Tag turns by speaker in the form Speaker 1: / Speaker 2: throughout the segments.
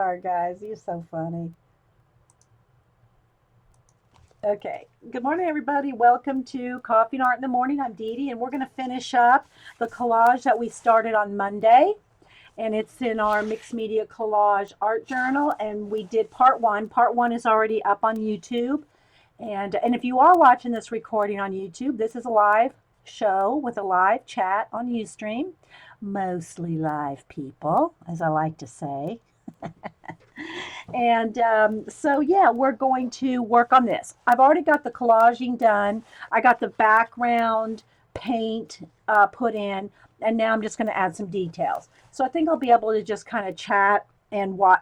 Speaker 1: are, guys. You're so funny. Okay. Good morning, everybody. Welcome to Coffee and Art in the Morning. I'm Dee Dee, and we're going to finish up the collage that we started on Monday. And it's in our mixed media collage art journal. And we did part one. Part one is already up on YouTube. And if you are watching this recording on YouTube, this is a live show with a live chat on Ustream. Mostly live people, as I like to say. And yeah, we're going to work on this. I've already got the collaging done. I got the background paint put in, and now I'm just going to add some details. So I think I'll be able to just kind of chat and work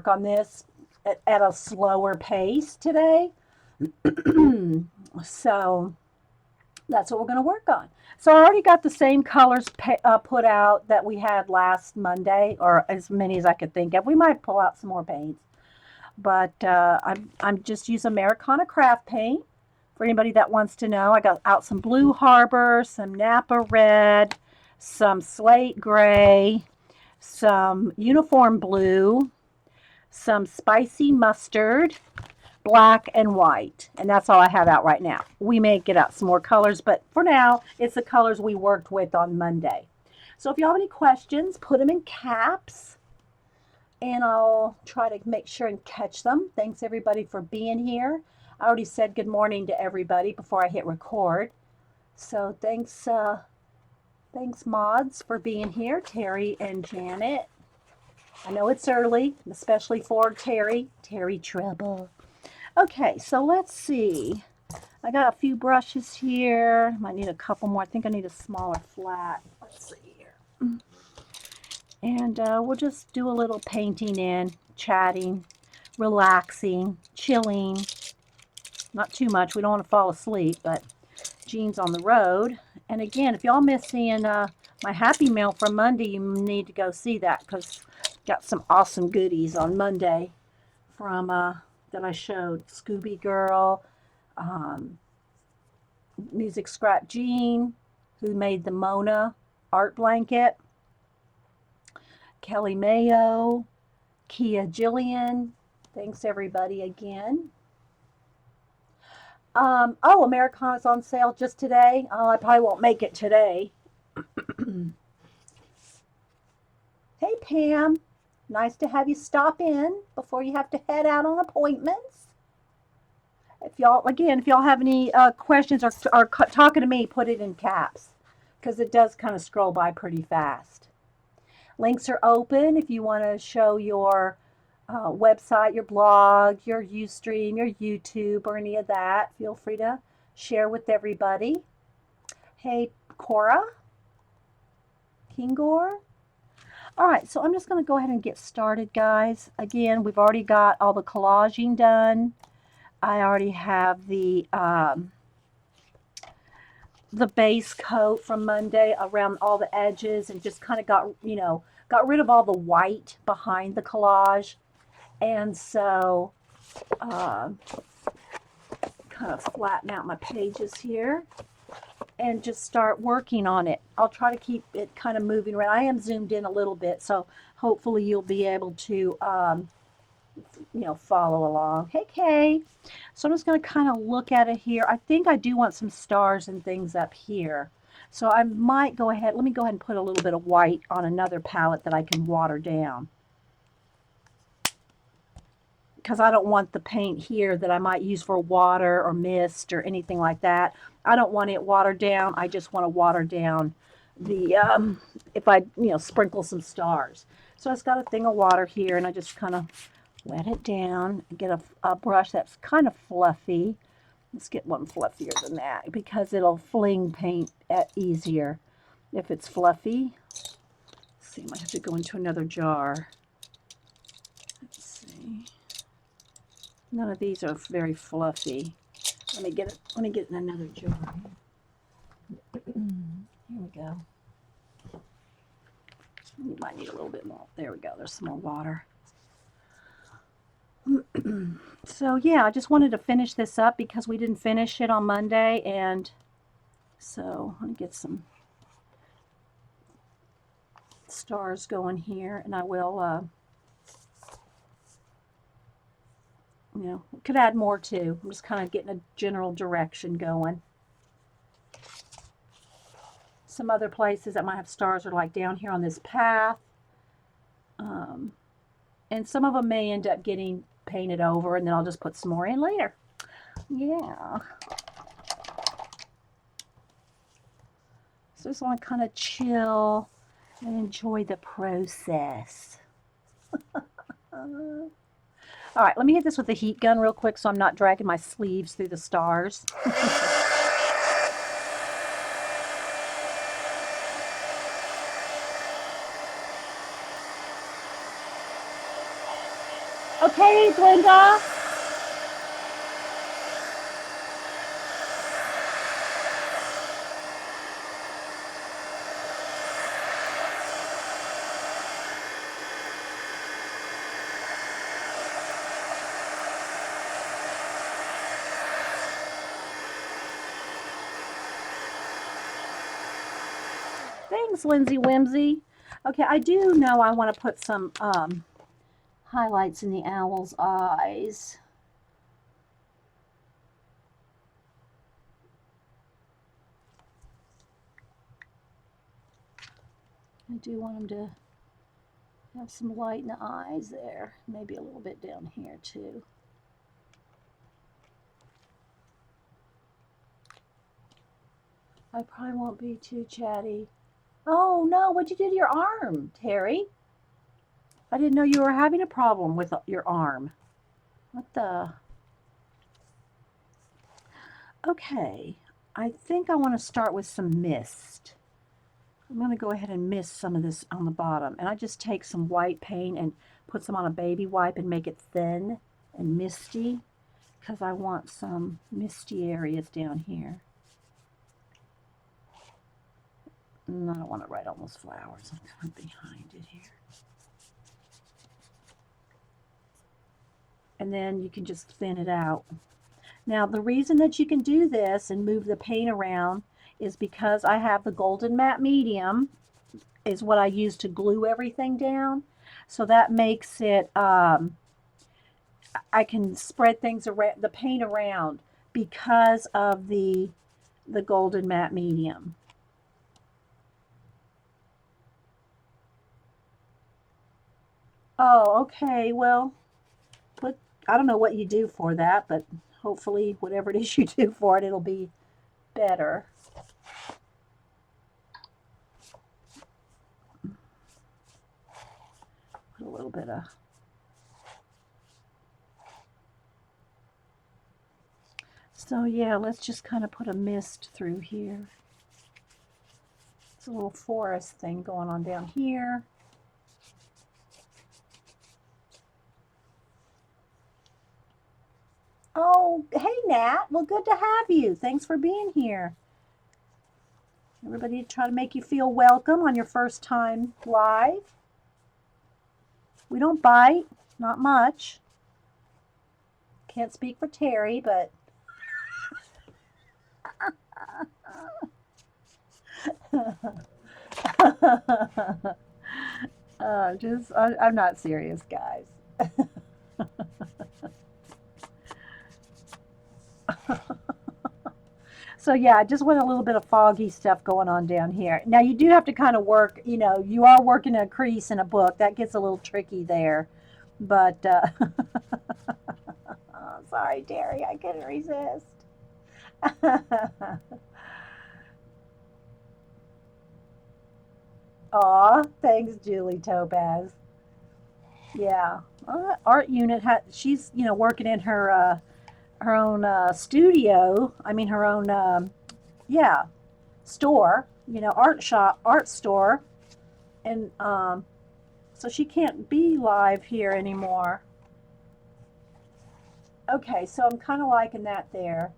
Speaker 1: on this at a slower pace today. So that's what we're going to work on. So I already got the same colors put out that we had last Monday, or as many as I could think of. We might pull out some more paints, but I'm just using Americana craft paint. For anybody that wants to know, I got out some Blue Harbor, some Napa Red, some Slate Gray, some Uniform Blue, some Spicy Mustard, black and white, and that's all I have out right now. We may get out some more colors, but for now it's the colors we worked with on Monday. So if you have any questions, put them in caps and I'll try to make sure and catch them. Thanks everybody for being here. I already said good morning to everybody before I hit record, so thanks mods for being here, Terry and Janet. I know it's early, especially for Terry Treble. Okay, so let's see. I got a few brushes here. Might need a couple more. I think I need a smaller flat. Let's see here. And we'll just do a little painting in, chatting, relaxing, chilling. Not too much. We don't want to fall asleep, but Jean's on the road. And again, if y'all miss seeing my Happy Mail from Monday, you need to go see that because got some awesome goodies on Monday from that I showed. Scooby Girl, um, Music Scrap Jean, who made the Mona art blanket, Kelly Mayo, Kia Jillian. Thanks everybody again. Oh, Americana's on sale just today. Oh, I probably won't make it today. Hey Pam, nice to have you stop in before you have to head out on appointments. If y'all have any questions or are talking to me, put it in caps because it does kind of scroll by pretty fast. Links are open if you want to show your website, your blog, your Ustream, your YouTube, or any of that. Feel free to share with everybody. Hey, Cora, Kingor. All right, so I'm just going to go ahead and get started, guys. Again, we've already got all the collaging done. I already have the base coat from Monday around all the edges and just kind of got rid of all the white behind the collage. And so kind of flatten out my pages here and just start working on it. I'll try to keep it kind of moving around. I am zoomed in a little bit, so hopefully you'll be able to follow along. Hey, Kay. So I'm just going to kind of look at it here. I think I do want some stars and things up here. So I might go ahead, let me go ahead and put a little bit of white on another palette that I can water down. Because I don't want the paint here that I might use for water or mist or anything like that. I don't want it watered down. I just want to water down the, if I, sprinkle some stars. So it's got a thing of water here and I just kind of wet it down, get a brush that's kind of fluffy. Let's get one fluffier than that because it'll fling paint easier if it's fluffy. Let's see, I might have to go into another jar. Let's see. None of these are very fluffy. Let me get it in another jar. Here we go. You might need a little bit more. There we go. There's some more water. So yeah, I just wanted to finish this up because we didn't finish it on Monday, and so let me get some stars going here, and I will, you know, could add more too. I'm just kind of getting a general direction going. Some other places that might have stars are like down here on this path. And some of them may end up getting painted over, and then I'll just put some more in later. Yeah. So just want to kind of chill and enjoy the process. All right, let me hit this with the heat gun real quick so I'm not dragging my sleeves through the stars. Okay, Glenda. Thanks, Lindsay Whimsy. Okay, I do know I want to put some highlights in the owl's eyes. I do want him to have some light in the eyes there. Maybe a little bit down here too. I probably won't be too chatty. Oh no, what'd you do to your arm, Terry? I didn't know you were having a problem with your arm. What the? Okay, I think I want to start with some mist. I'm going to go ahead and mist some of this on the bottom. And I just take some white paint and put some on a baby wipe and make it thin and misty, because I want some misty areas down here. And I don't want to write on those flowers. I'm kind of behind it here. And then you can just thin it out. Now, the reason that you can do this and move the paint around is because I have the golden matte medium is what I use to glue everything down. So that makes it, I can spread things around, the paint around, because of the golden matte medium. Oh, okay. Well, I don't know what you do for that, but hopefully whatever it is you do for it, it'll be better. Put a little bit of... So yeah, let's just kind of put a mist through here. It's a little forest thing going on down here. Oh, hey, Nat. Well, good to have you. Thanks for being here. Everybody try to make you feel welcome on your first time live. We don't bite, not much. Can't speak for Terry, but... I'm not serious, guys. So yeah, I just want a little bit of foggy stuff going on down here. Now you do have to kind of work, you know, you are working a crease in a book. That gets a little tricky there. But, oh, sorry, Terry, I couldn't resist. Aw, thanks, Julie Topaz. Yeah, art unit. She's working in her own studio. I mean, her own yeah, store. Art shop, art store, and so she can't be live here anymore. Okay, so I'm kind of liking that there,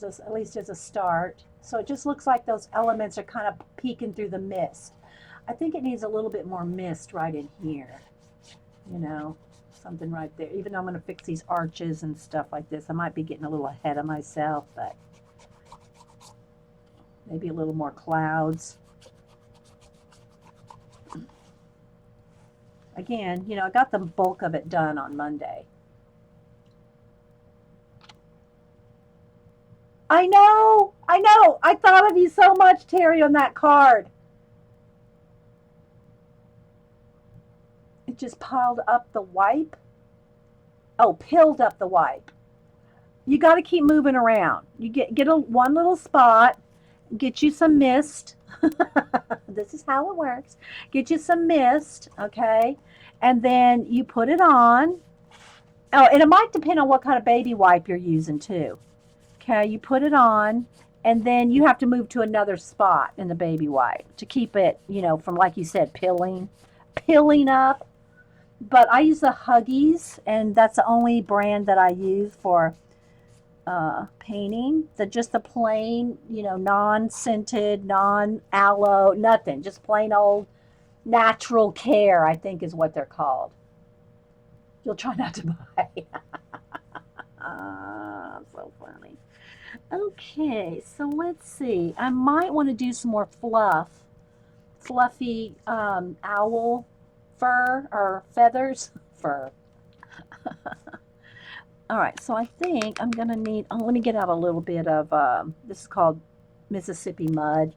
Speaker 1: at least as a start. So it just looks like those elements are kind of peeking through the mist. I think it needs a little bit more mist right in here. Something right there. Even though I'm going to fix these arches and stuff like this, I might be getting a little ahead of myself, but maybe a little more clouds. Again, you know, I got the bulk of it done on Monday. I know, I know. I thought of you so much, Terry, on that card. It just piled up the wipe. Oh, pilled up the wipe. You got to keep moving around. You get one little spot, get you some mist. This is how it works. Get you some mist, okay? And then you put it on. Oh, and it might depend on what kind of baby wipe you're using too. Okay, you put it on, and then you have to move to another spot in the baby wipe to keep it, you know, from, like you said, pilling up. But I use the Huggies, and that's the only brand that I use for painting. Just the plain, you know, non-scented, non-aloe, nothing. Just plain old natural care, I think is what they're called. You'll try not to buy. So funny. Okay, so let's see. I might want to do some more fluffy owl fur or feathers. Fur. All right, so I think I'm gonna need. Oh, let me get out a little bit of. This is called Mississippi mud.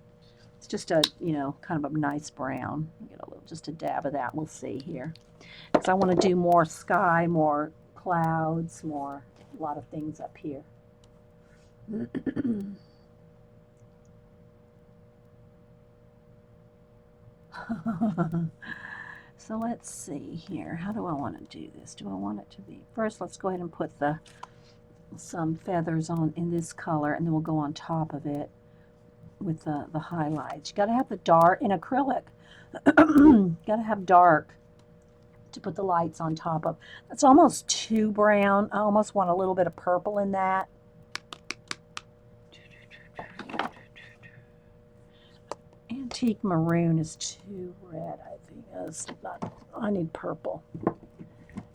Speaker 1: It's just a, you know, kind of a nice brown. Get a little, just a dab of that. We'll see here, because I want to do more sky, more clouds, more a lot of things up here. So let's see here. How do I want to do this? Do I want it to be first? Let's go ahead and put some feathers on in this color, and then we'll go on top of it with the highlights. You got to have the dark in acrylic. Got to have dark to put the lights on top of. That's almost too brown. I almost want a little bit of purple in that. Antique maroon is too red, I think. It's not, I need purple.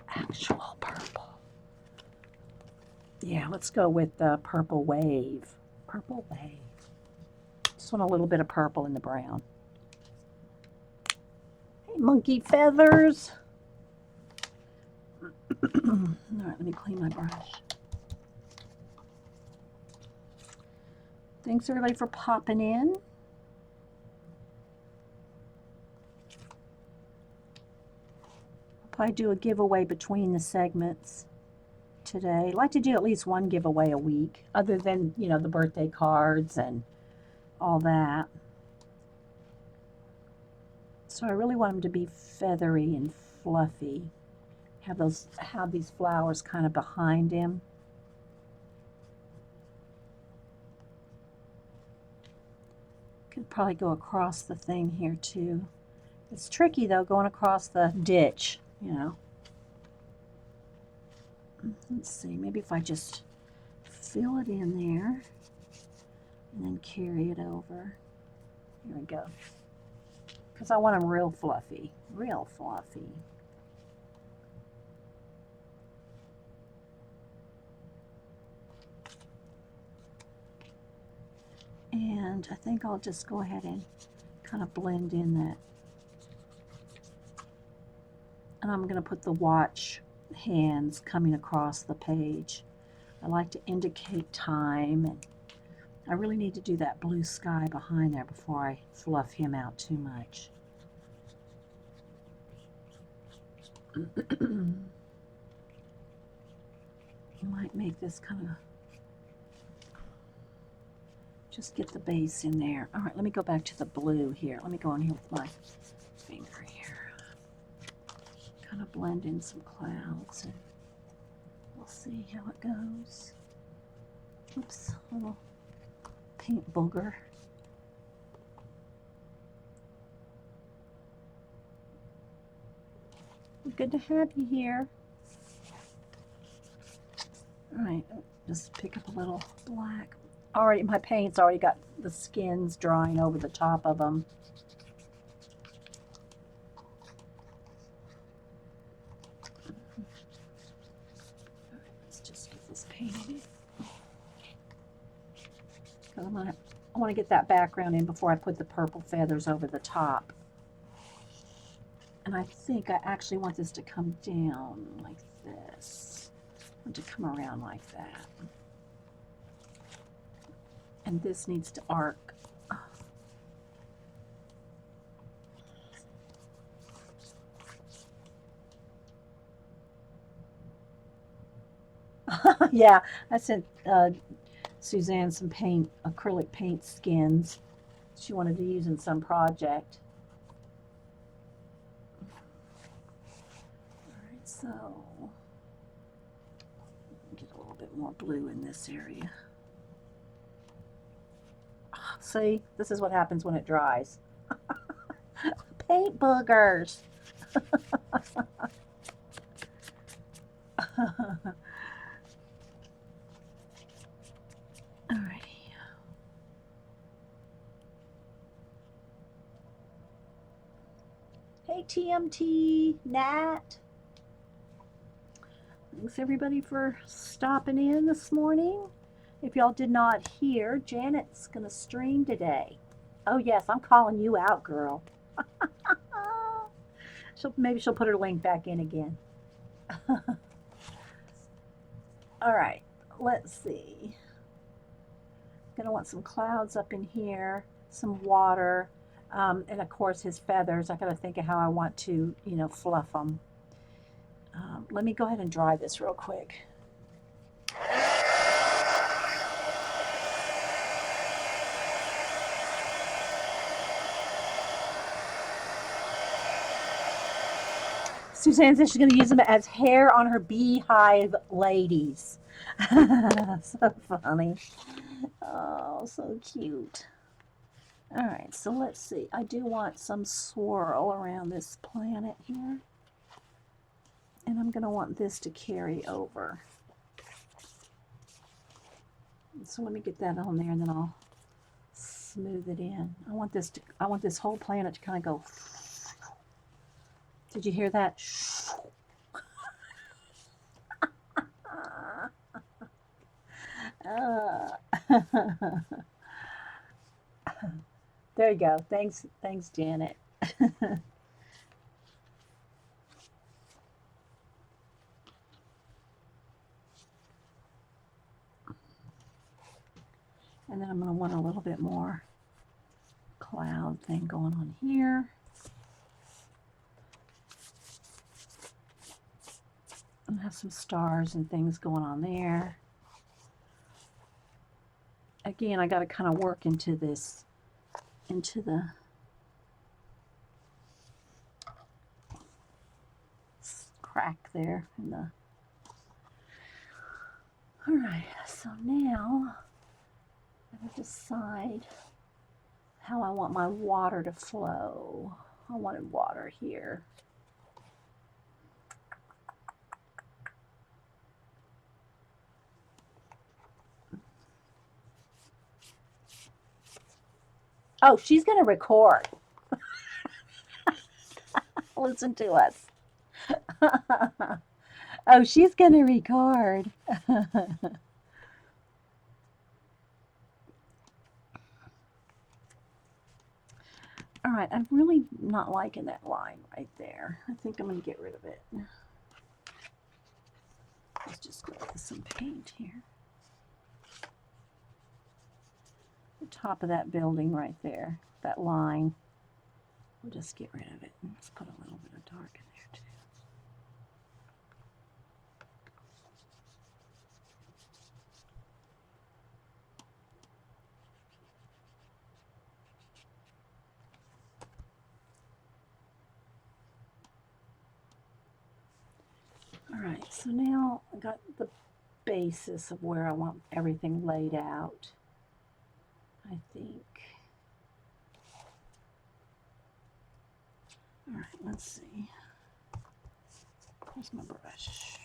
Speaker 1: Actual purple. Yeah, let's go with the purple wave. Purple wave. Just want a little bit of purple in the brown. Hey, monkey feathers. All right, let me clean my brush. Thanks everybody for popping in. I'll probably do a giveaway between the segments today. I'd like to do at least one giveaway a week, other than, you know, the birthday cards and all that. So I really want them to be feathery and fluffy. Have these flowers kind of behind him. Could probably go across the thing here too. It's tricky though, going across the ditch, you know. Let's see, maybe if I just fill it in there and then carry it over. Here we go. Because I want them real fluffy, real fluffy. And I think I'll just go ahead and kind of blend in that. And I'm going to put the watch hands coming across the page. I like to indicate time, and I really need to do that blue sky behind there before I fluff him out too much. I might make this kind of, just get the base in there. All right, let me go back to the blue here. Let me go in here with my finger here. Kind of blend in some clouds, and we'll see how it goes. Oops, a little paint booger. Good to have you here. All right, just pick up a little black. Already, my paint's already got the skins drying over the top of them. All right, let's just get this painted. Because I want to get that background in before I put the purple feathers over the top. And And I think I actually want this to come down like this. I want it to come around like that. And this needs to arc. Yeah, I sent Suzanne some paint, acrylic paint skins she wanted to use in some project. All right, so get a little bit more blue in this area. See, this is what happens when it dries. Paint boogers. Alrighty. Hey TMT, Nat. Thanks everybody for stopping in this morning. If y'all did not hear, Janet's gonna stream today. Oh yes, I'm calling you out, girl. Maybe she'll put her link back in again. All right, let's see. Gonna want some clouds up in here, some water, and of course his feathers. I gotta think of how I want to, fluff them. Let me go ahead and dry this real quick. Suzanne says she's going to use them as hair on her beehive ladies. So funny. Oh, so cute. All right, so let's see. I do want some swirl around this planet here. And I'm going to want this to carry over. So let me get that on there and then I'll smooth it in. I want this whole planet to kind of go. Did you hear that? There you go. Thanks, Janet. And then I'm going to want a little bit more cloud thing going on here. And have some stars and things going on there. Again, I got to kind of work into this, into the crack there. All right, so now I'm going to decide how I want my water to flow. I wanted water here. Oh, she's going to record. Listen to us. Oh, she's going to record. All right, I'm really not liking that line right there. I think I'm going to get rid of it. Let's just go with some paint here. The top of that building right there, that line. We'll just get rid of it. Let's put a little bit of dark in there too. All right, so now I got the basis of where I want everything laid out, I think. All right, let's see. Where's my brush?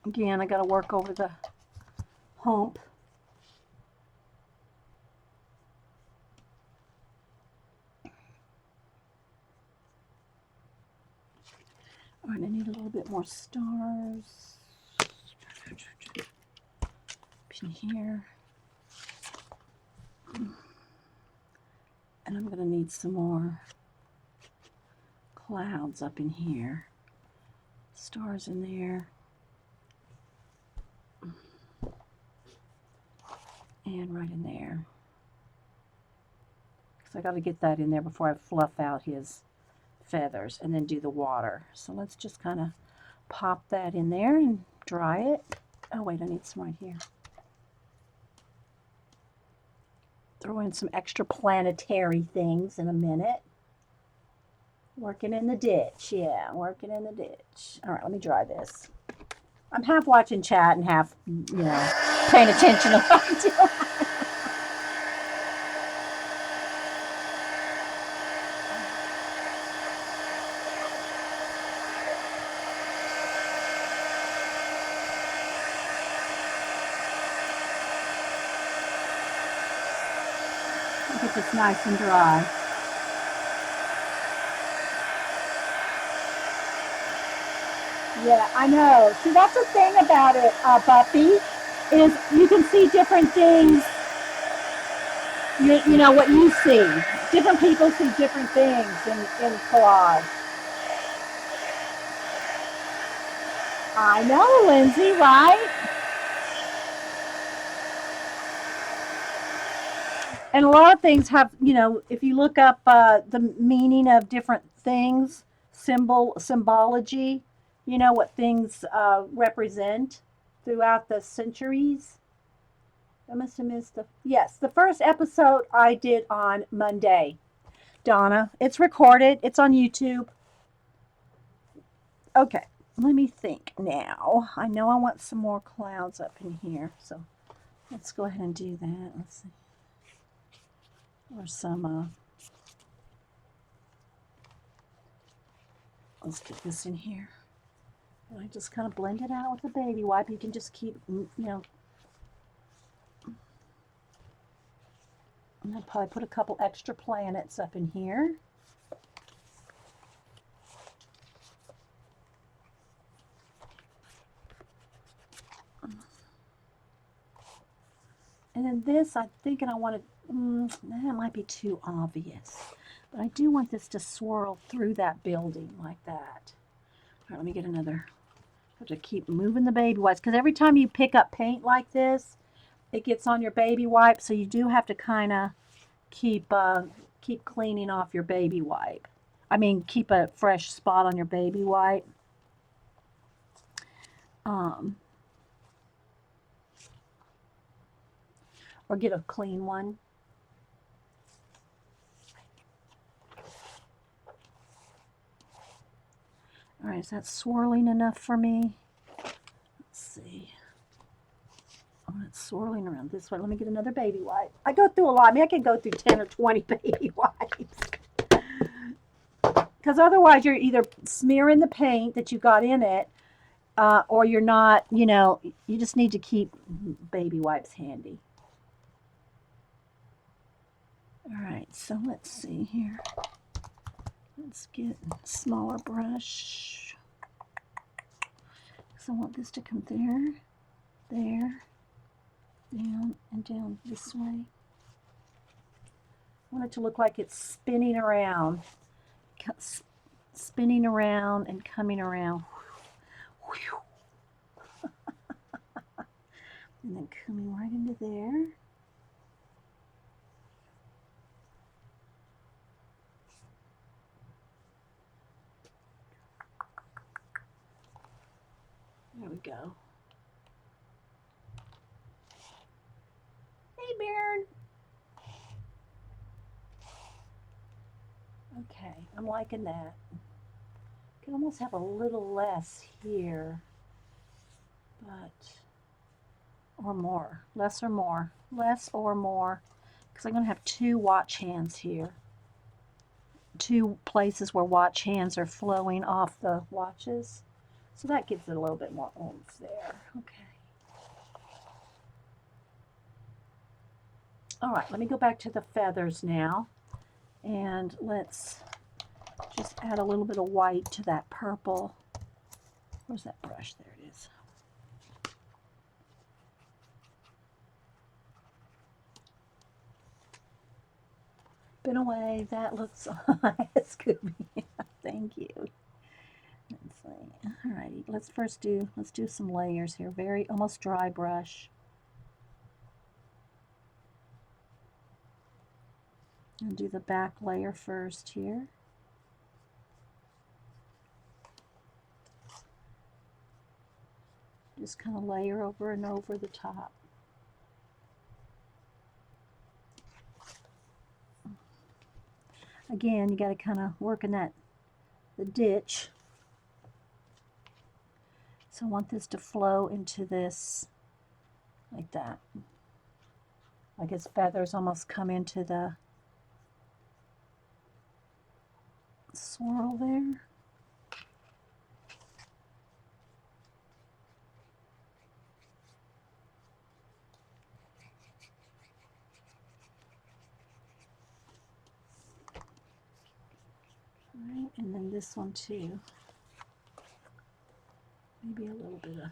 Speaker 1: Again, I got to work over the hump. All right, I need a little bit more stars. In here. And I'm going to need some more clouds up in here. Stars in there. And right in there. Because I got to get that in there before I fluff out his feathers and then do the water. So let's just kind of pop that in there and dry it. Oh wait, I need some right here. Throw in some extra planetary things in a minute. Working in the ditch, yeah, working in the ditch. All right, let me dry this. I'm half watching chat and half, paying attention to what I'm doing. Get this nice and dry. Yeah, I know. See, that's the thing about it, Buffy, is you can see different things. You know what you see. Different people see different things in collage. I know, Lindsay, right? And a lot of things have, if you look up the meaning of different things, symbology, what things represent throughout the centuries. I must have missed the first episode I did on Monday, Donna. It's recorded. It's on YouTube. Okay, let me think now. I know I want some more clouds up in here, so let's go ahead and do that. Let's see. Or some, let's get this in here. And I just kind of blend it out with a baby wipe. You can just keep, and I'll probably put a couple extra planets up in here. And then this, I'm thinking I want to, that might be too obvious. But I do want this to swirl through that building like that. All right, let me get another. I have to keep moving the baby wipes because every time you pick up paint like this, it gets on your baby wipe. So you do have to kind of keep cleaning off your baby wipe. I mean, keep a fresh spot on your baby wipe. Or get a clean one. All right, is that swirling enough for me? Let's see. Oh, it's swirling around this way. Let me get another baby wipe. I go through a lot. I mean, I can go through 10 or 20 baby wipes. Because otherwise you're either smearing the paint that you got in it, or you're not, you just need to keep baby wipes handy. All right, so let's see here. Let's get a smaller brush. So I want this to come there, down, and down this way. I want it to look like it's spinning around and coming around. And then coming right into there. There we go. Hey, Baron. Okay, I'm liking that. Could almost have a little less here, but, or more. Less or more. Less or more. Because I'm going to have two watch hands here. Two places where watch hands are flowing off the watches. So that gives it a little bit more oomph there. Okay. All right, let me go back to the feathers now. And let's just add a little bit of white to that purple. Where's that brush? There it is. Been away. That looks it's good. Thank you. Let's see. All righty. Let's do some layers here. Very almost dry brush. And do the back layer first here. Just kind of layer over and over the top. Again, you got to kind of work in the ditch. So I want this to flow into this like that. Like its feathers almost come into the swirl there. All right, and then this one too. Maybe a little bit of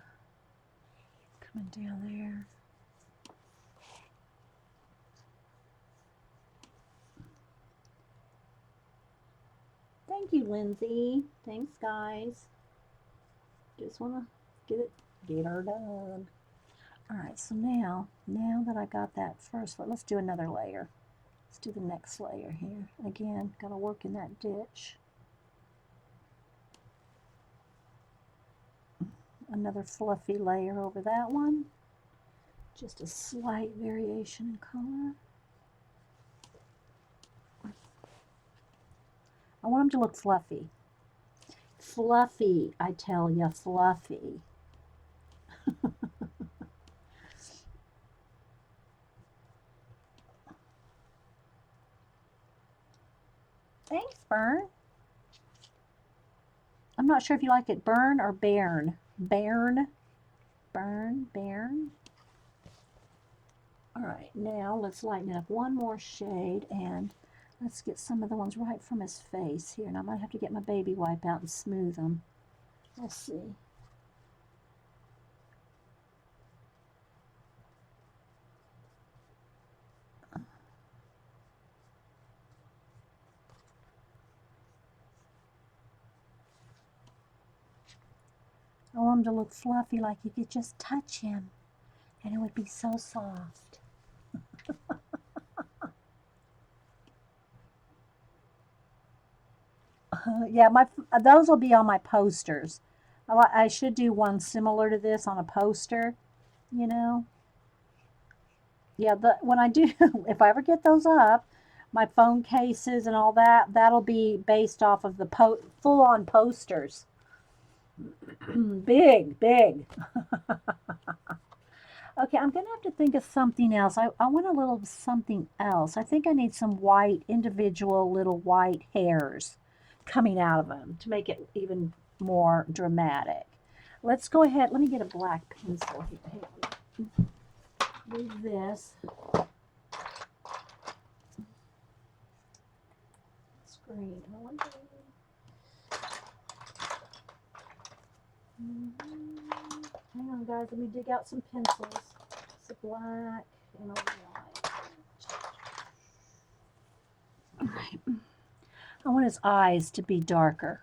Speaker 1: coming down there. Thank you, Lindsay. Thanks, guys. Just want to get her done. All right, so now that I got that first, let's do another layer. Let's do the next layer here. Again, got to work in that ditch. Another fluffy layer over that one. Just a slight variation in color. I want them to look fluffy. Fluffy, I tell you, fluffy. Thanks, Bern. I'm not sure if you like it Bern or Bairn. Bairn. Bern. Bairn. All right, now let's lighten it up one more shade and let's get some of the ones right from his face here. And I might have to get my baby wipe out and smooth them. Let's see. I want him to look fluffy, like you could just touch him and it would be so soft. Yeah, those will be on my posters. I should do one similar to this on a poster, you know. Yeah, when I do, if I ever get those up, my phone cases and all that, that'll be based off of the full-on posters. Big, big. Okay, I'm gonna have to think of something else. I want a little something else. I think I need some white, individual little white hairs coming out of them to make it even more dramatic. Let's go ahead. Let me get a black pencil here. Do this. Screen. Hang on, guys. Let me dig out some pencils. It's a black and a white. All right. I want his eyes to be darker.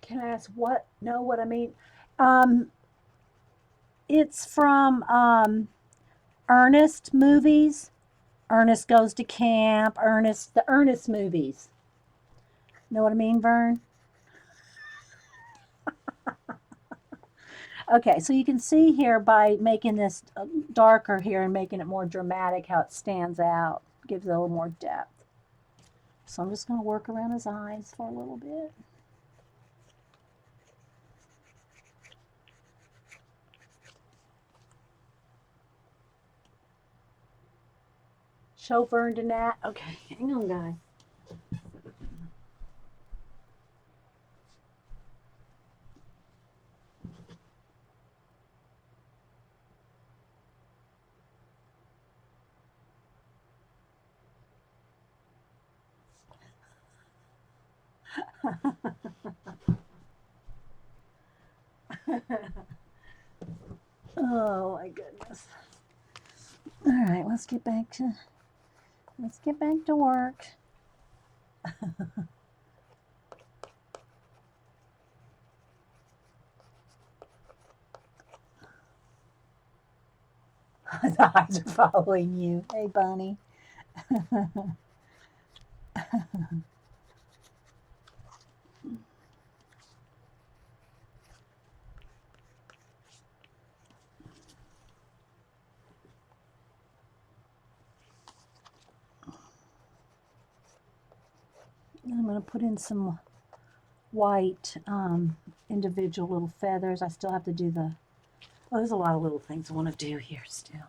Speaker 1: Can I ask what? Know what I mean? It's from Ernest movies. Ernest Goes to Camp. The Ernest movies. Know what I mean, Vern? Okay, so you can see here by making this darker here and making it more dramatic how it stands out. Gives it a little more depth. So I'm just going to work around his eyes for a little bit. show Vern and Nat. Okay, hang on, guys. Oh my goodness. All right, let's get back to work. The eyes are following you. Hey, Bunny. I'm going to put in some white individual little feathers. I still have to do the, oh, there's a lot of little things I want to do here still.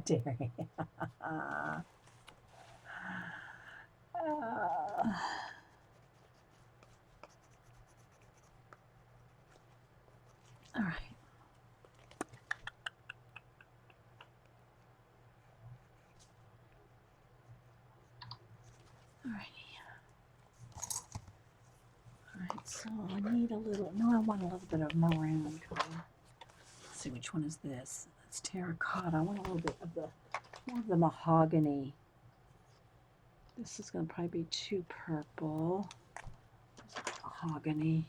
Speaker 1: Derry. All right. Alright, so I need a little, no, I want a little bit of maroon color. Let's see, which one is this? It's terracotta. I want a little bit of the, more of the mahogany. This is going to probably be too purple. Mahogany.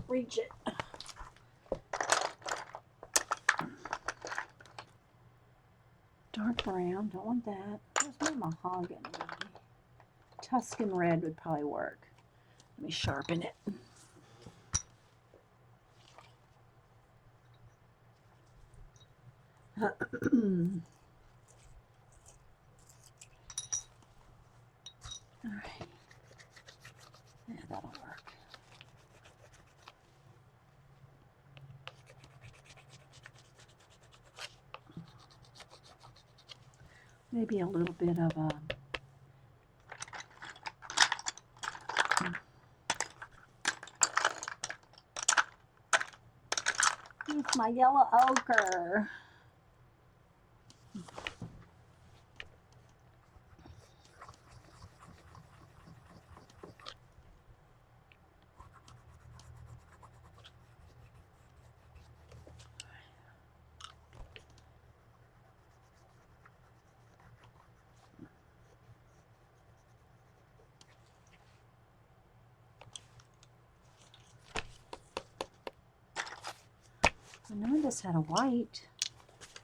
Speaker 1: Reach it. Dark brown, don't want that. Where's my mahogany? Tuscan red would probably work. Let me sharpen it. All right. Yeah, that'll work. Maybe a little bit of a it's my yellow ochre. I know this had a white.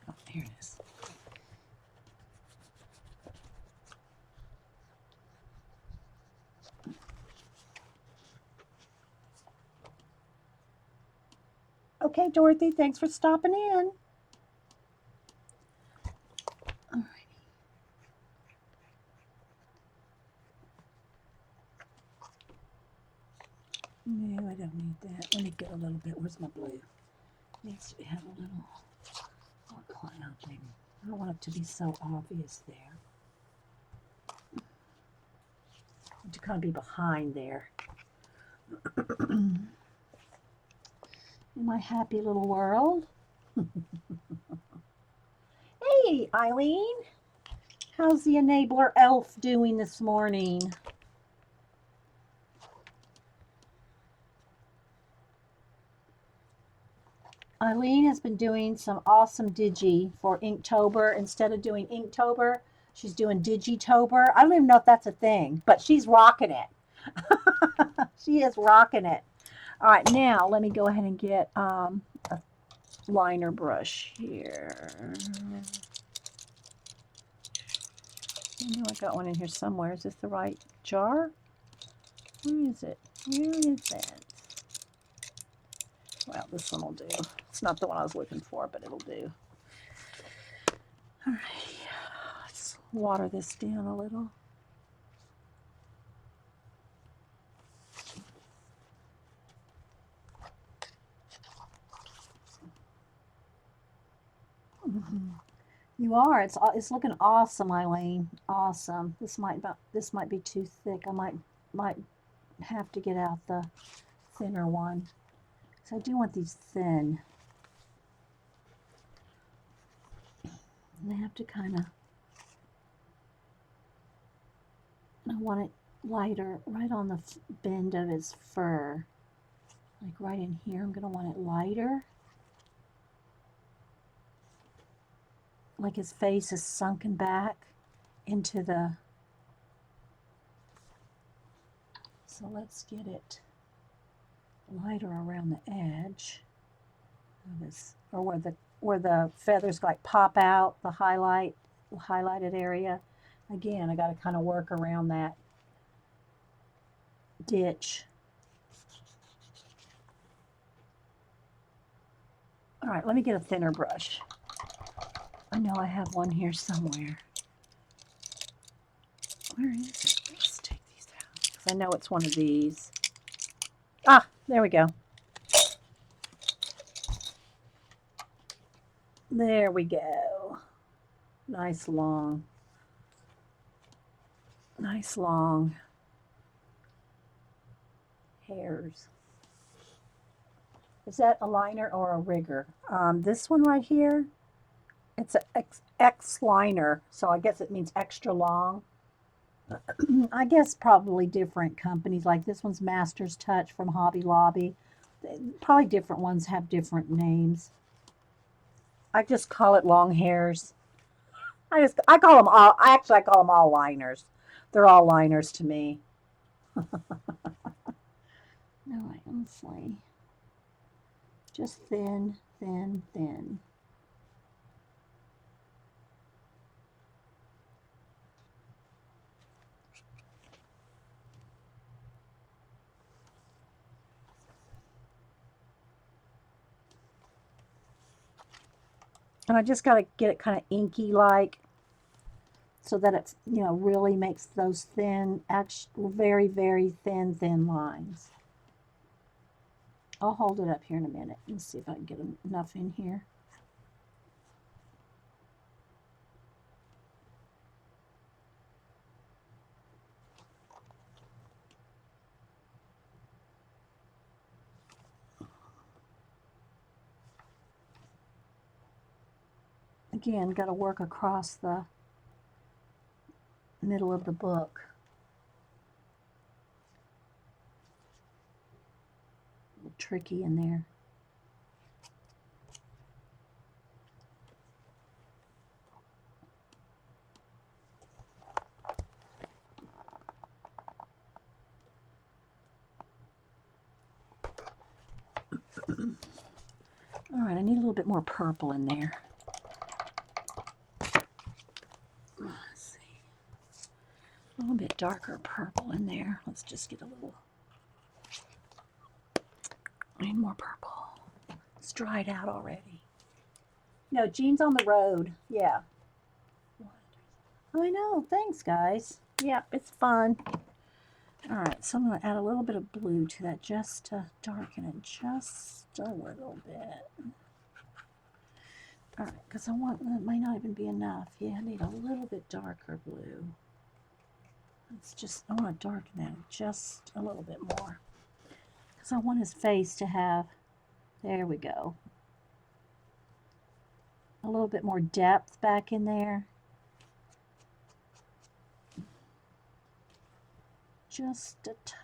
Speaker 1: Oh, here it is. Okay, Dorothy, thanks for stopping in. Alrighty. No, I don't need that. Let me get a little bit. Where's my blue? Needs to have a little more clouding. I don't want it to be so obvious there. To kind of be behind there. In my happy little world. Hey, Eileen. How's the enabler elf doing this morning? Eileen has been doing some awesome digi for Inktober. Instead of doing Inktober, she's doing Digitober. I don't even know if that's a thing, but she's rocking it. She is rocking it. All right, now let me go ahead and get a liner brush here. I know I got one in here somewhere. Is this the right jar? Where is it? Where is it? Well, this one will do. It's not the one I was looking for, but it'll do. All right, let's water this down a little. You are. It's looking awesome, Eileen. Awesome. This might be too thick. I might have to get out the thinner one. So I do want these thin. And I have to kind of. I want it lighter, right on the bend of his fur. Like right in here, I'm gonna want it lighter. Like his face is sunken back into the. So let's get it lighter around the edge of this, or where the feathers like pop out, the highlighted area. Again, I got to kind of work around that ditch. All right, let me get a thinner brush. I know I have one here somewhere. Where is it? Let's take these out, because I know it's one of these. Ah, there we go. There we go. Nice long hairs. Is that a liner or a rigger? This one right here, it's an X liner, so I guess it means extra long. I guess probably different companies, like this one's Master's Touch from Hobby Lobby. Probably different ones have different names. I just call it long hairs. I call them all. I call them all liners. They're all liners to me. All right, let's see. Just thin, thin, thin. And I just got to get it kind of inky like, so that it's, really makes those thin, very, very thin, thin lines. I'll hold it up here in a minute and see if I can get enough in here. Again, got to work across the middle of the book. A little tricky in there. All right, I need a little bit more purple in there. Let's see. A little bit darker purple in there. Let's just get a little. I need more purple. It's dried out already. No, Jean's on the road. Yeah. I know. Thanks, guys. Yeah, it's fun. All right, so I'm going to add a little bit of blue to that just to darken it just a little bit. All right, because it might not even be enough. Yeah, I need a little bit darker blue. I want to darken that just a little bit more. Because I want his face to have, there we go, a little bit more depth back in there. Just a touch.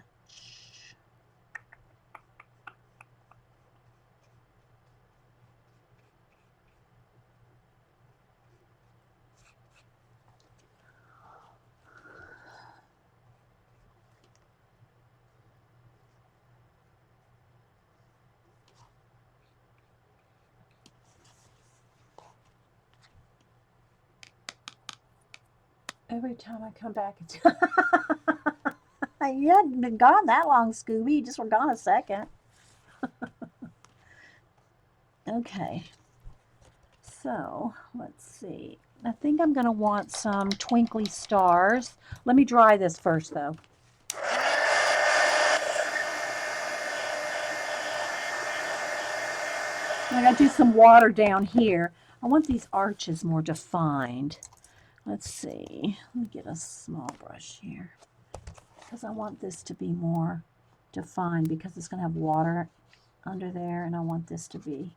Speaker 1: Every time I come back, it's you hadn't been gone that long, Scooby. You just were gone a second. Okay. So, let's see. I think I'm going to want some twinkly stars. Let me dry this first, though. I got to do some water down here. I want these arches more defined. Let's see. Let me get a small brush here because I want this to be more defined because it's going to have water under there, and I want this to be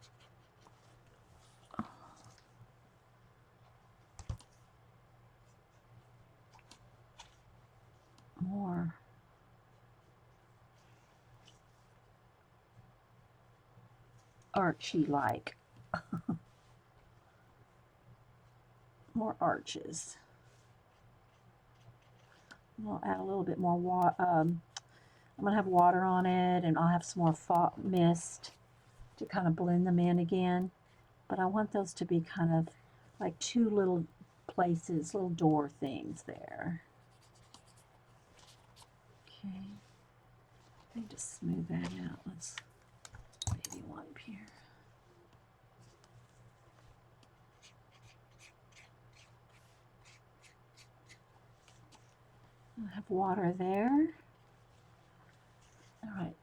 Speaker 1: more archy-like. More arches. I'll add a little bit more water. I'm going to have water on it, and I'll have some more mist to kind of blend them in again. But I want those to be kind of like two little places, little door things there. Okay. I need to smooth that out. Let's baby wipe here. I have water there. All right.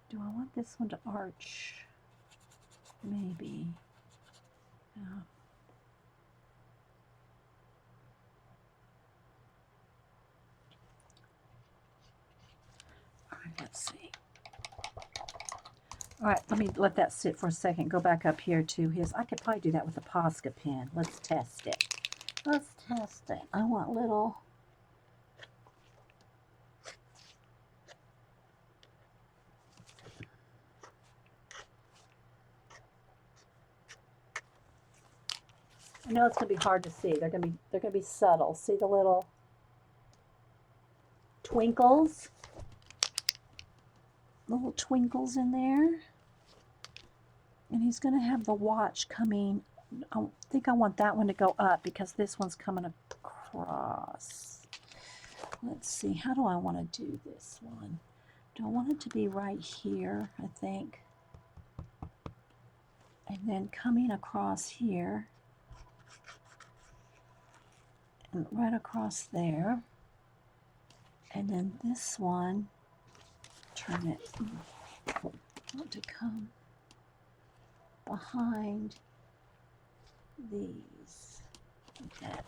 Speaker 1: Do I want this one to arch? Maybe. No. All right, let's see. All right, let me let that sit for a second. Go back up here to his. I could probably do that with a Posca pen. Let's test it. Let's test it. I want little. I know it's gonna be hard to see. They're gonna be subtle. See the little twinkles? Little twinkles in there. And he's gonna have the watch coming. I think I want that one to go up because this one's coming across. Let's see, how do I want to do this one? Do I want it to be right here, I think? And then coming across here. And right across there. And then this one, turn it, I want to come behind these, like that.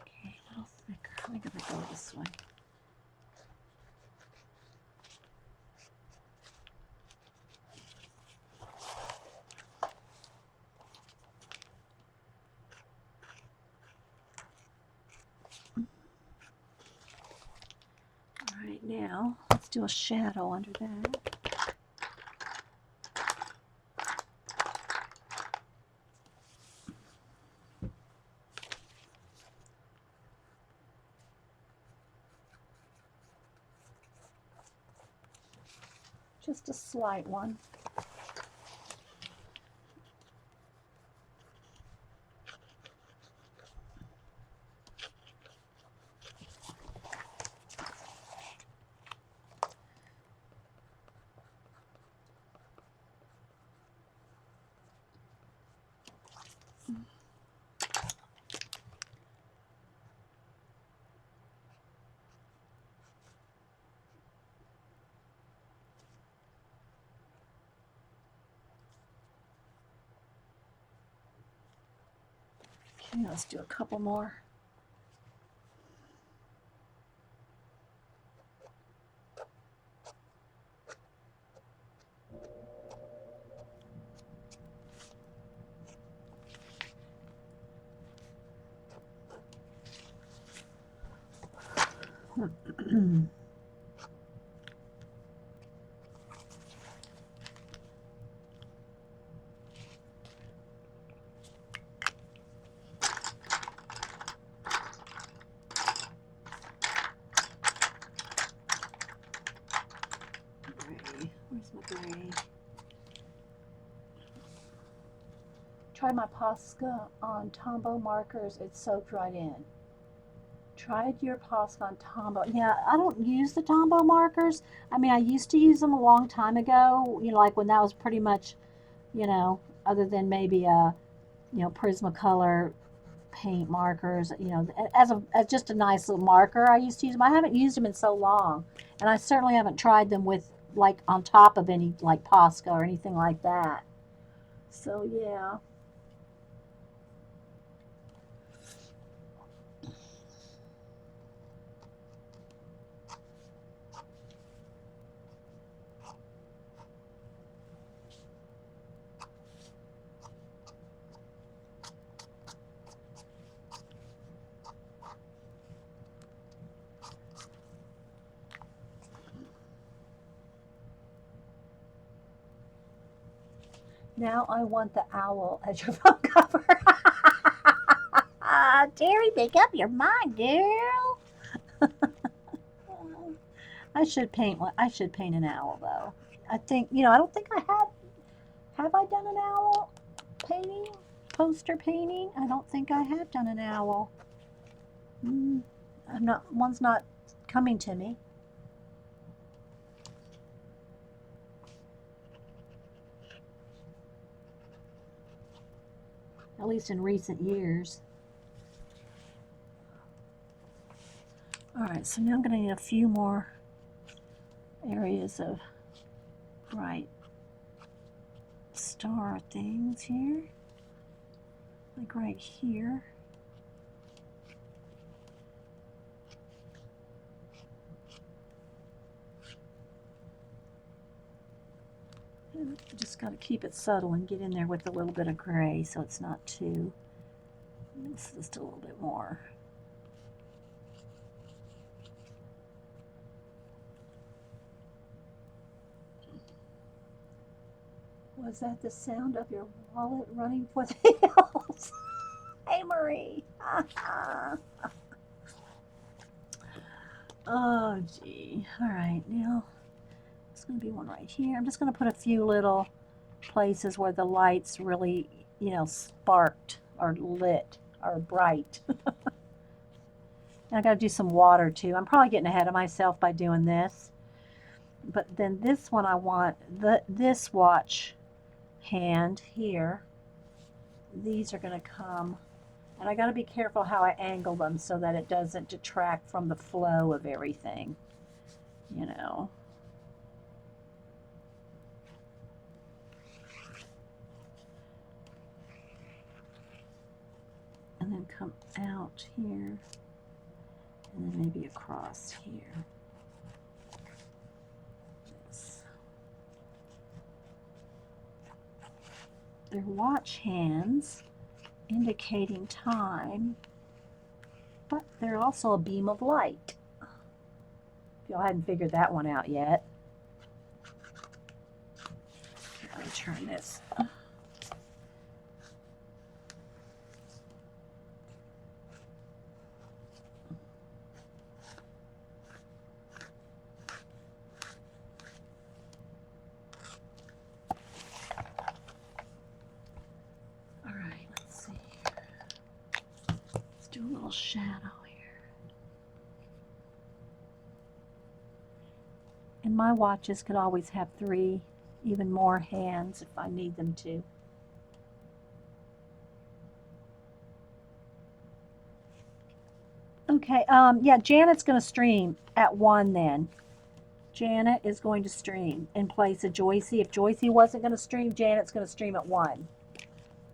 Speaker 1: Okay, a little thicker. I'm gonna go this way. All right, now let's do a shadow under that. Just a slight one. Okay, let's do a couple more. Where's my gray? Try my Posca on Tombow markers. It's soaked right in. Tried your Posca on Tombow. Yeah, I don't use the Tombow markers. I mean, I used to use them a long time ago, you know, like when that was pretty much, you know, other than maybe a, you know, Prismacolor paint markers, you know, as just a nice little marker. I used to use them. I haven't used them in so long, and I certainly haven't tried them with like on top of any like Posca or anything like that. So yeah. Now I want the owl as your phone cover. Terry, make up your mind, girl. I should paint one. I should paint an owl though. I think, you know, I don't think I have. Have I done an owl painting? Poster painting? I don't think I have done an owl. I'm not. One's not coming to me. At least in recent years. All right, so now I'm going to need a few more areas of bright star things here, like right here. And just got to keep it subtle and get in there with a little bit of gray so it's not too, it's just a little bit more. Was that the sound of your wallet running for the hills? Hey, Marie. Oh, gee. All right, now it's going to be one right here. I'm just going to put a few little places where the lights really, you know, sparked or lit or bright. I got to do some water too. I'm probably getting ahead of myself by doing this. But then this one I want, this watch hand here, these are going to come, and I got to be careful how I angle them so that it doesn't detract from the flow of everything, you know. And then come out here, and then maybe across here. They're watch hands indicating time, but they're also a beam of light. If y'all hadn't figured that one out yet. Let me turn this. Do a little shadow here. And my watches could always have 3, even more hands if I need them to. Okay, yeah, Janet's going to stream at 1 then. Janet is going to stream in place of Joycey. If Joycey wasn't going to stream, Janet's going to stream at 1.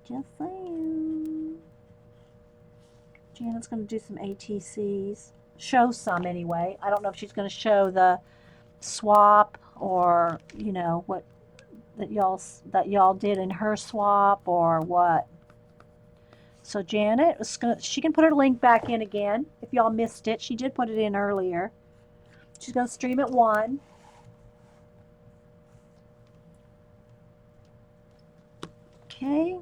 Speaker 1: Just saying. Janet's going to do some ATCs. Show some anyway. I don't know if she's going to show the swap or, you know, what that y'all did in her swap or what. So Janet, she can put her link back in again if y'all missed it. She did put it in earlier. She's going to stream at 1. Okay.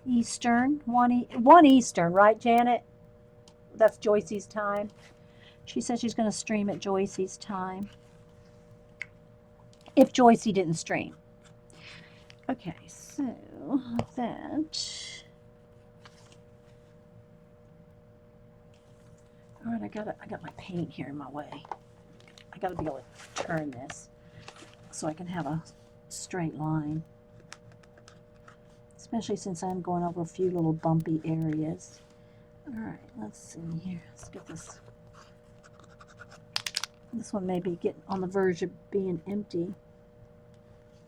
Speaker 1: Eastern, 1 Eastern, right, Janet? That's Joycey's time. She says she's going to stream at Joycey's time. If Joycey didn't stream. Okay, so that. All right, I got my paint here in my way. I got to be able to turn this so I can have a straight line. Let's especially since I'm going over a few little bumpy areas. All right, let's see here. Let's get this. This one may be getting on the verge of being empty.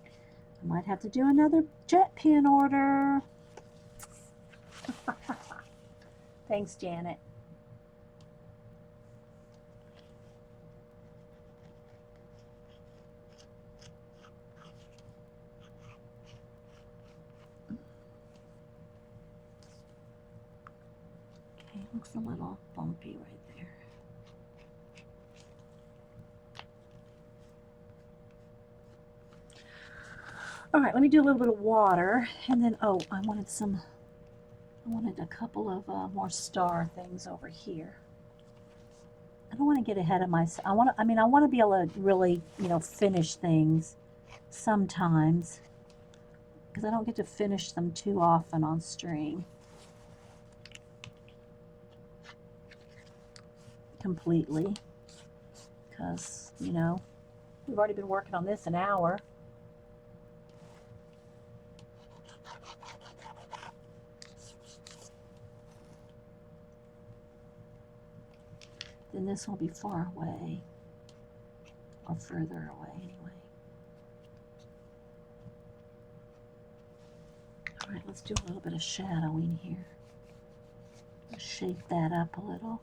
Speaker 1: I might have to do another jet pen order. Thanks, Janet. Okay, looks a little bumpy right there. All right, let me do a little bit of water, and then, oh, I wanted a couple of more star things over here. I don't want to get ahead of myself. I want to be able to really, finish things sometimes, because I don't get to finish them too often on stream completely, because, we've already been working on this an hour. Then this will be far away, or further away anyway. All right, let's do a little bit of shadowing here. Let's shape that up a little.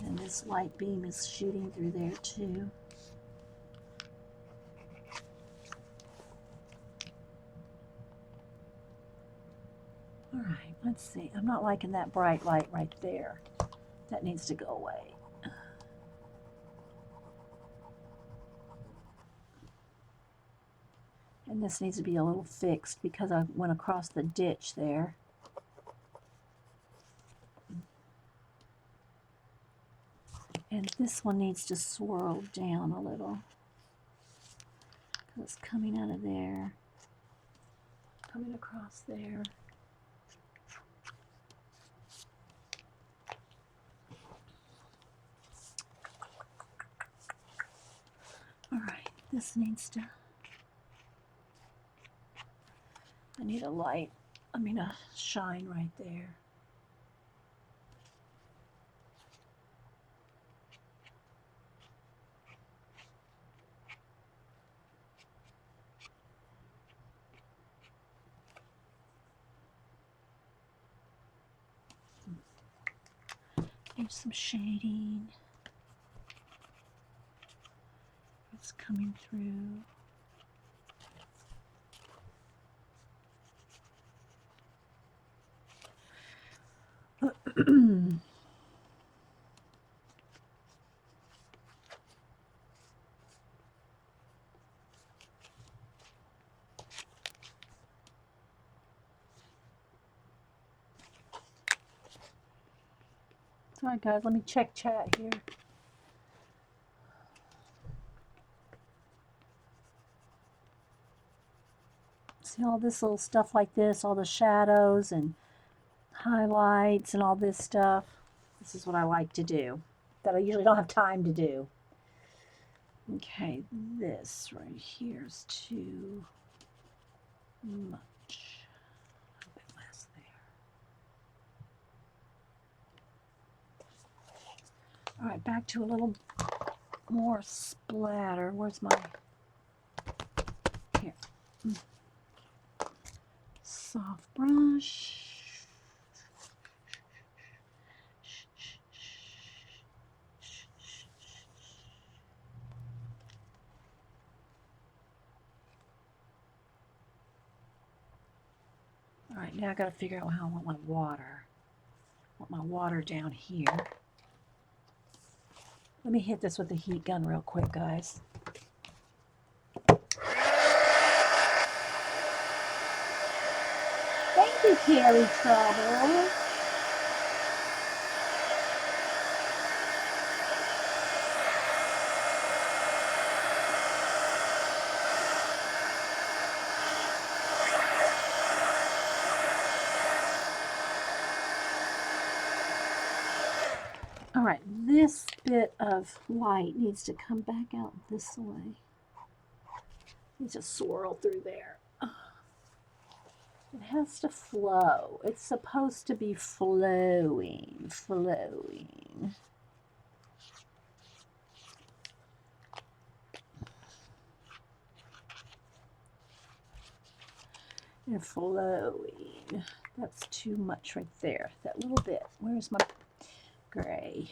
Speaker 1: And this light beam is shooting through there too. All right, let's see. I'm not liking that bright light right there. That needs to go away. And this needs to be a little fixed because I went across the ditch there. And this one needs to swirl down a little, because it's coming out of there, coming across there. All right, this needs to, I need a shine right there. Here's some shading. It's coming through. All right, guys, let me check chat here. See all this little stuff like this, all the shadows and highlights and all this stuff. This is what I like to do, that I usually don't have time to do. Okay, this right here is too much. A bit less there. All right, back to a little more splatter. Where's my, here. Soft brush. All right, now I got to figure out how I want my water. I want my water down here. Let me hit this with the heat gun real quick, guys. Thank you, Carrie Trouble. All right, this bit of light needs to come back out this way. Needs to swirl through there. It has to flow. It's supposed to be flowing, flowing. And flowing. That's too much right there. That little bit. Where's my gray?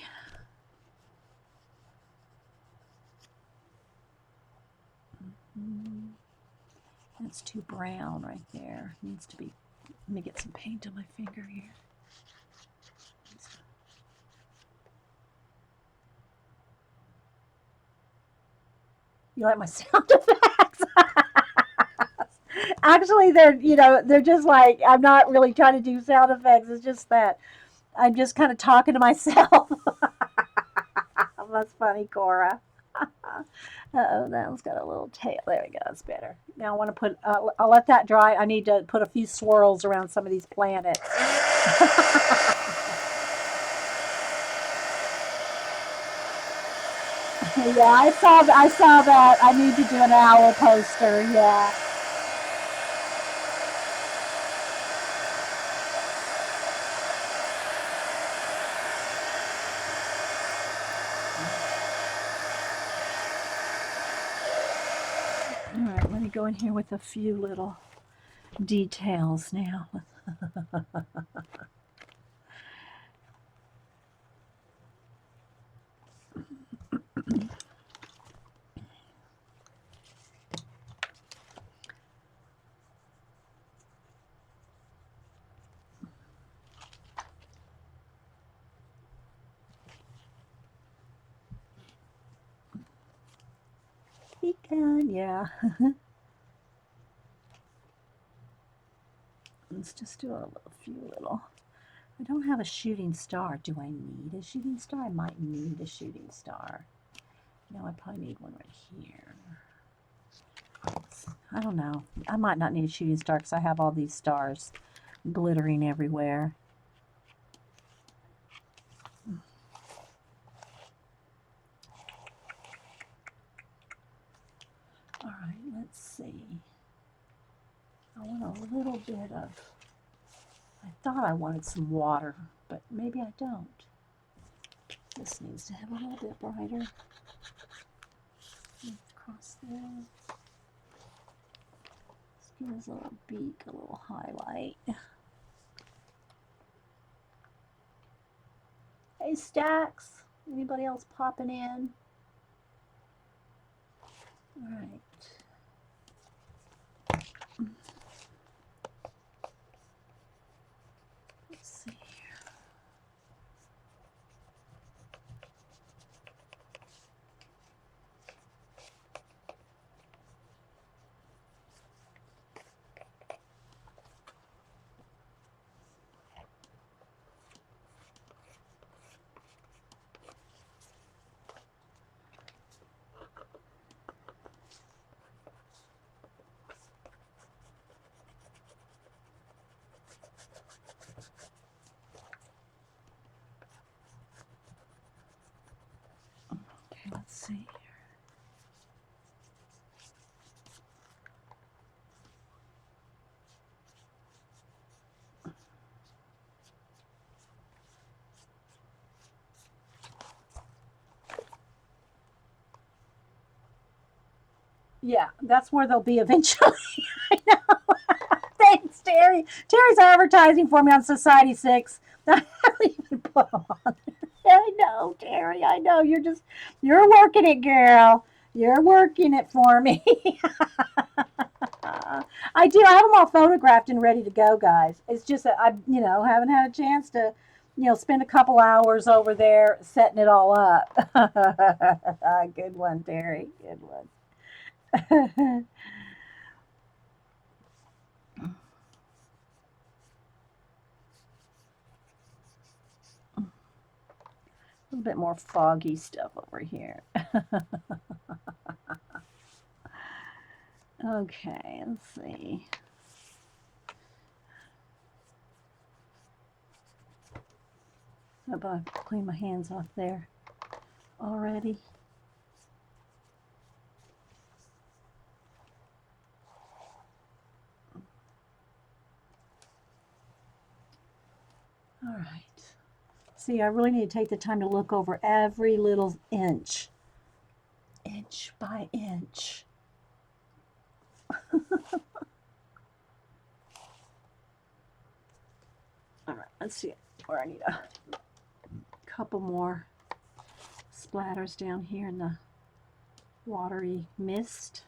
Speaker 1: That's too brown right there. Needs to be. Let me get some paint on my finger here. You like my sound effects? Actually, they're just like, I'm not really trying to do sound effects. It's just that I'm just kind of talking to myself. That's funny, Cora. Uh-oh, that one's got a little tail. There we go. That's better. Now I want to put, I'll let that dry. I need to put a few swirls around some of these planets. Yeah, I saw that. I need to do an owl poster. Yeah. All right, let me go in here with a few little details now. Pecan, yeah. Let's just do a few little. I don't have a shooting star. Do I need a shooting star? I might need a shooting star. No, I probably need one right here. I don't know. I might not need a shooting star because I have all these stars glittering everywhere. All right, let's see. I want a little bit of, I thought I wanted some water, but maybe I don't. This needs to have a little bit brighter. Across there. Let's give his little beak a little highlight. Hey, Stacks. Anybody else popping in? All right. Let's see here. Okay, let's see here. Yeah, that's where they'll be eventually. I know. Thanks, Terry. Terry's advertising for me on Society 6. I haven't even put them on. I know, Terry. I know. You're working it, girl. You're working it for me. I do. I have them all photographed and ready to go, guys. It's just that haven't had a chance to, spend a couple hours over there setting it all up. Good one, Terry. Good one. A little bit more foggy stuff over here. Okay, let's see. Hope I clean my hands off there already. All right. See, I really need to take the time to look over every little inch by inch. All right, let's see where I need a couple more splatters down here in the watery mist.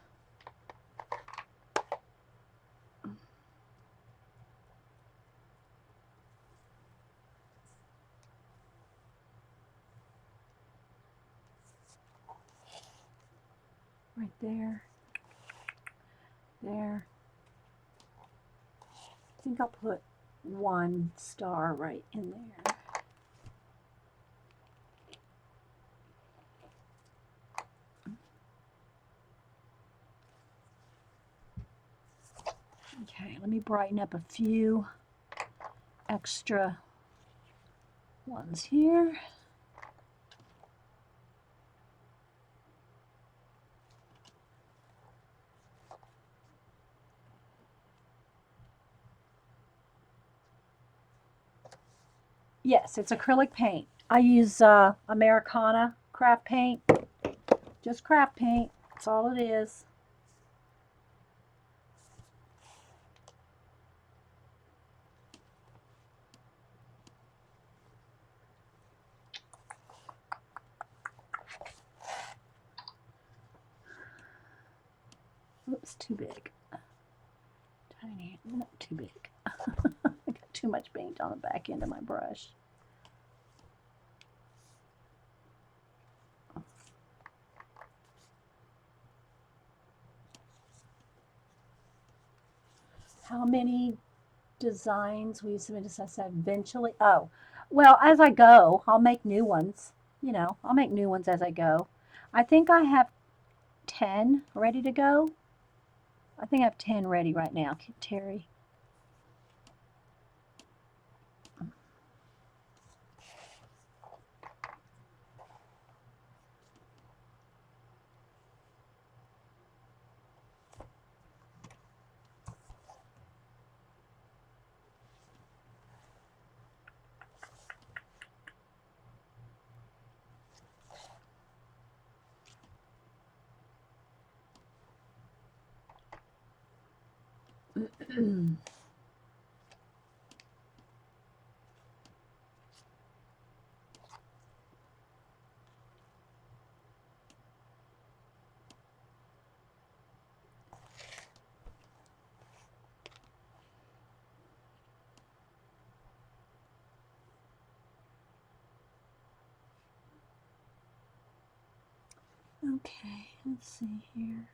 Speaker 1: Right there. There. I think I'll put one star right in there. Okay, let me brighten up a few extra ones here. Yes, it's acrylic paint. I use Americana craft paint. Just craft paint. That's all it is. Oops, too big. Tiny, not too big. I got too much paint on the back end of my brush. How many designs will you submit? As I said, eventually. Oh, well, as I go, I'll make new ones. You know, I'll make new ones as I go. I think I have 10 ready to go. I think I have 10 ready right now, Terry. Okay, let's see here.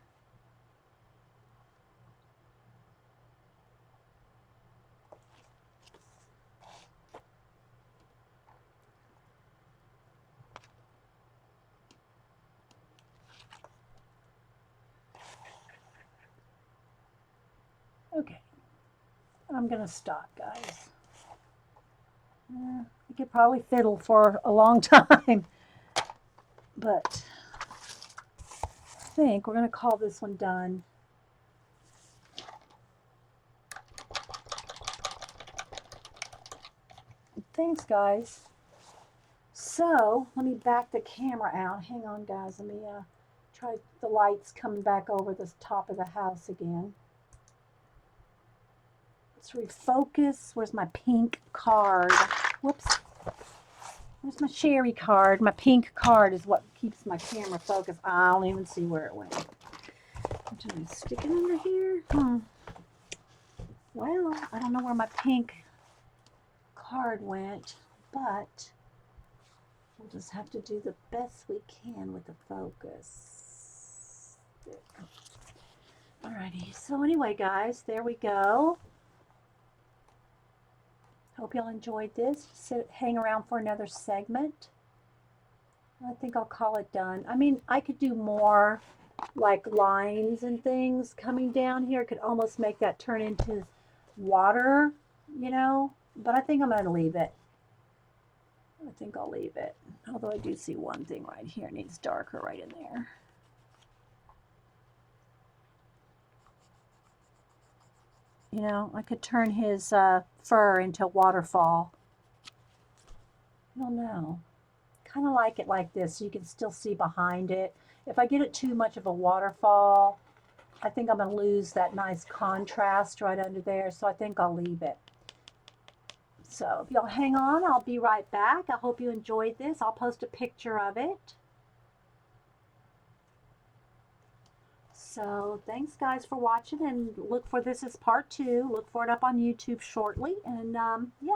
Speaker 1: Okay, I'm gonna stop, guys. I could probably fiddle for a long time, but I think we're gonna call this one done. Thanks, guys. So let me back the camera out. Hang on, guys. Let me try the lights coming back over the top of the house again. Let's refocus. Where's my pink card? Whoops. Where's my sherry card? My pink card is what keeps my camera focused. I don't even see where it went. Did I stick it under here? Well, I don't know where my pink card went, but we'll just have to do the best we can with the focus. Alrighty, so anyway, guys, there we go. Hope y'all enjoyed this. Hang around for another segment. I think I'll call it done. I mean, I could do more like lines and things coming down here. Could almost make that turn into water, you know, but I think I'm going to leave it. I think I'll leave it. Although I do see one thing right here. It needs darker right in there. You know, I could turn his fur into a waterfall. I don't know. Kind of like it like this so you can still see behind it. If I get it too much of a waterfall, I think I'm going to lose that nice contrast right under there. So I think I'll leave it. So if y'all hang on, I'll be right back. I hope you enjoyed this. I'll post a picture of it. So thanks guys for watching, and look for this as part 2. Look for it up on YouTube shortly. And yeah.